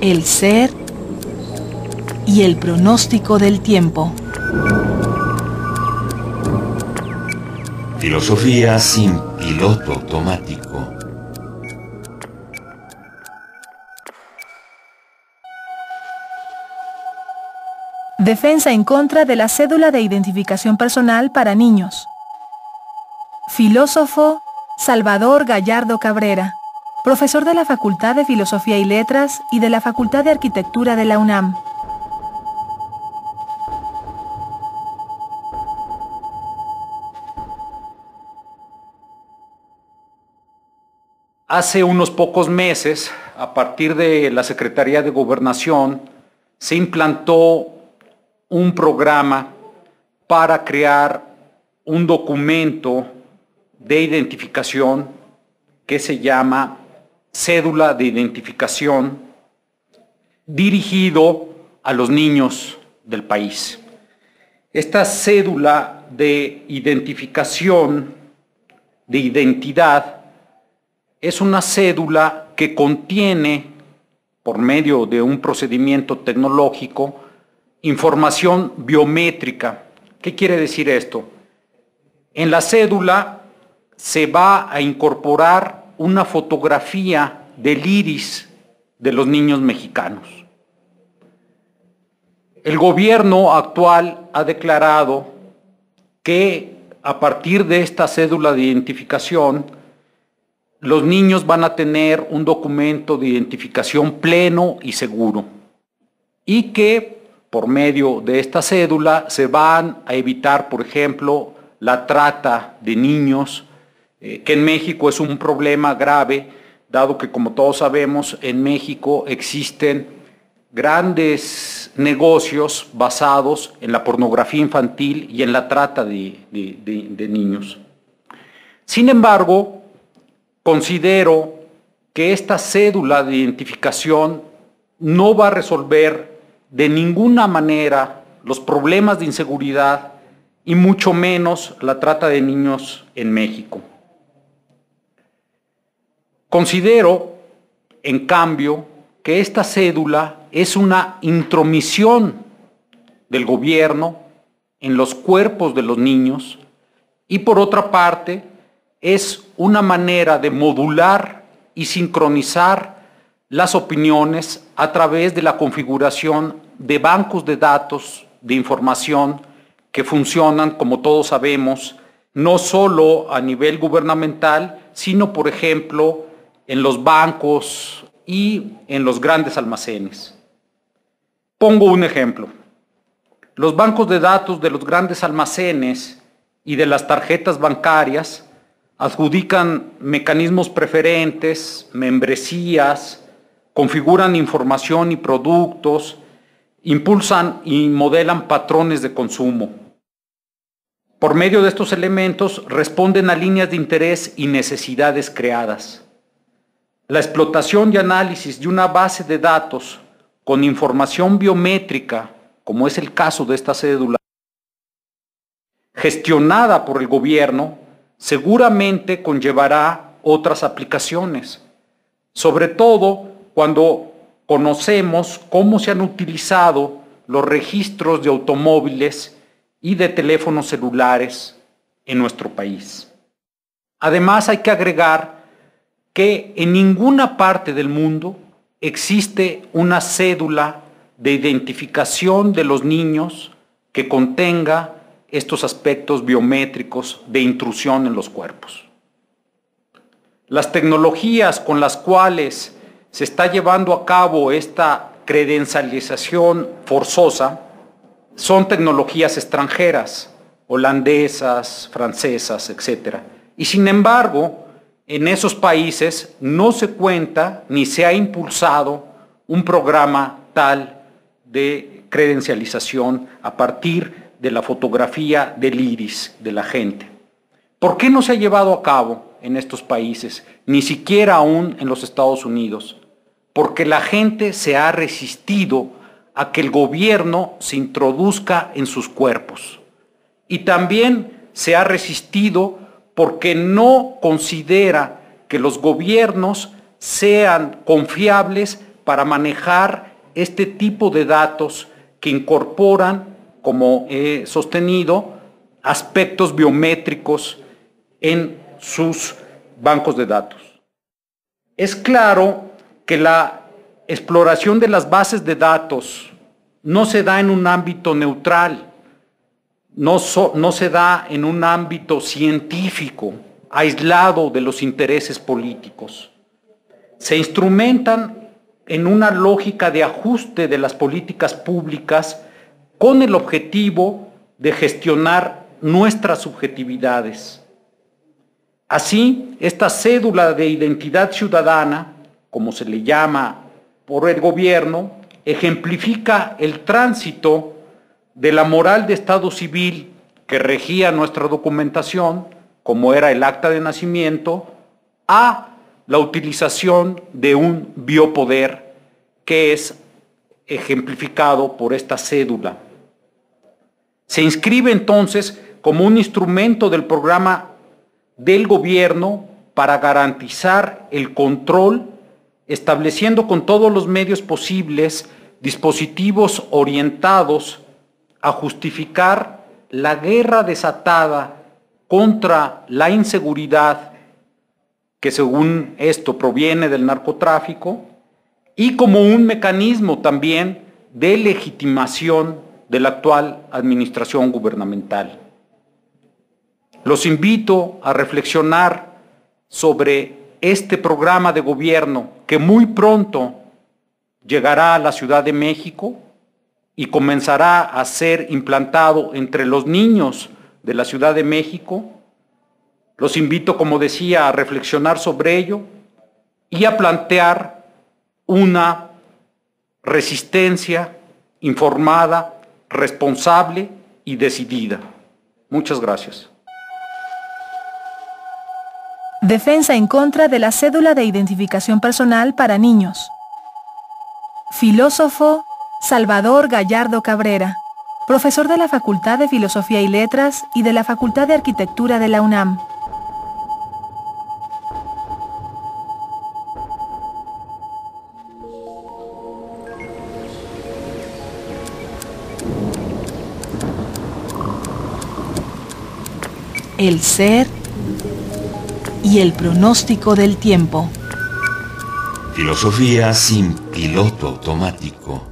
el ser y el pronóstico del tiempo. Filosofía sin piloto automático. Defensa en contra de la cédula de identificación personal para niños. Filósofo Salvador Gallardo Cabrera, profesor de la Facultad de Filosofía y Letras y de la Facultad de Arquitectura de la UNAM. Hace unos pocos meses, a partir de la Secretaría de Gobernación, se implantó un programa para crear un documento de identificación que se llama Cédula de Identificación, dirigido a los niños del país. Esta cédula de identificación, de identidad, es una cédula que contiene, por medio de un procedimiento tecnológico, información biométrica. ¿Qué quiere decir esto? En la cédula se va a incorporar una fotografía del iris de los niños mexicanos. El gobierno actual ha declarado que a partir de esta cédula de identificación, los niños van a tener un documento de identificación pleno y seguro, y que por medio de esta cédula se van a evitar, por ejemplo, la trata de niños, que en México es un problema grave, dado que, como todos sabemos, en México existen grandes negocios basados en la pornografía infantil y en la trata de niños. Sin embargo, considero que esta cédula de identificación no va a resolver de ninguna manera los problemas de inseguridad y mucho menos la trata de niños en México. Considero, en cambio, que esta cédula es una intromisión del gobierno en los cuerpos de los niños y, por otra parte, es una manera de modular y sincronizar las opiniones a través de la configuración de bancos de datos de información que funcionan, como todos sabemos, no solo a nivel gubernamental, sino, por ejemplo, en los bancos y en los grandes almacenes. Pongo un ejemplo. Los bancos de datos de los grandes almacenes y de las tarjetas bancarias adjudican mecanismos preferentes, membresías, configuran información y productos, impulsan y modelan patrones de consumo. Por medio de estos elementos responden a líneas de interés y necesidades creadas. La explotación y análisis de una base de datos con información biométrica, como es el caso de esta cédula, gestionada por el gobierno, seguramente conllevará otras aplicaciones, sobre todo cuando conocemos cómo se han utilizado los registros de automóviles y de teléfonos celulares en nuestro país. Además, hay que agregar que en ninguna parte del mundo existe una cédula de identificación de los niños que contenga estos aspectos biométricos de intrusión en los cuerpos. Las tecnologías con las cuales se está llevando a cabo esta credencialización forzosa son tecnologías extranjeras, holandesas, francesas, etc. Y sin embargo, en esos países no se cuenta ni se ha impulsado un programa tal de credencialización a partir de la fotografía del iris de la gente. ¿Por qué no se ha llevado a cabo en estos países, ni siquiera aún en los Estados Unidos? Porque la gente se ha resistido a que el gobierno se introduzca en sus cuerpos. Y también se ha resistido porque no considera que los gobiernos sean confiables para manejar este tipo de datos que incorporan, como he sostenido, aspectos biométricos en sus bancos de datos. Es claro que la exploración de las bases de datos no se da en un ámbito neutral, no se da en un ámbito científico, aislado de los intereses políticos. Se instrumentan en una lógica de ajuste de las políticas públicas con el objetivo de gestionar nuestras subjetividades. Así, esta cédula de identidad ciudadana, como se le llama por el gobierno, ejemplifica el tránsito de la moral de Estado civil que regía nuestra documentación, como era el acta de nacimiento, a la utilización de un biopoder que es ejemplificado por esta cédula. Se inscribe entonces como un instrumento del programa del gobierno para garantizar el control, estableciendo con todos los medios posibles dispositivos orientados a justificar la guerra desatada contra la inseguridad, que según esto proviene del narcotráfico, y como un mecanismo también de legitimación de la actual administración gubernamental. Los invito a reflexionar sobre este programa de gobierno que muy pronto llegará a la Ciudad de México y comenzará a ser implantado entre los niños de la Ciudad de México. Los invito, como decía, a reflexionar sobre ello y a plantear una resistencia informada, responsable y decidida. Muchas gracias. Defensa en contra de la cédula de identificación personal para niños. Filósofo Salvador Gallardo Cabrera, profesor de la Facultad de Filosofía y Letras y de la Facultad de Arquitectura de la UNAM. El ser y el pronóstico del tiempo. Filosofía sin piloto automático.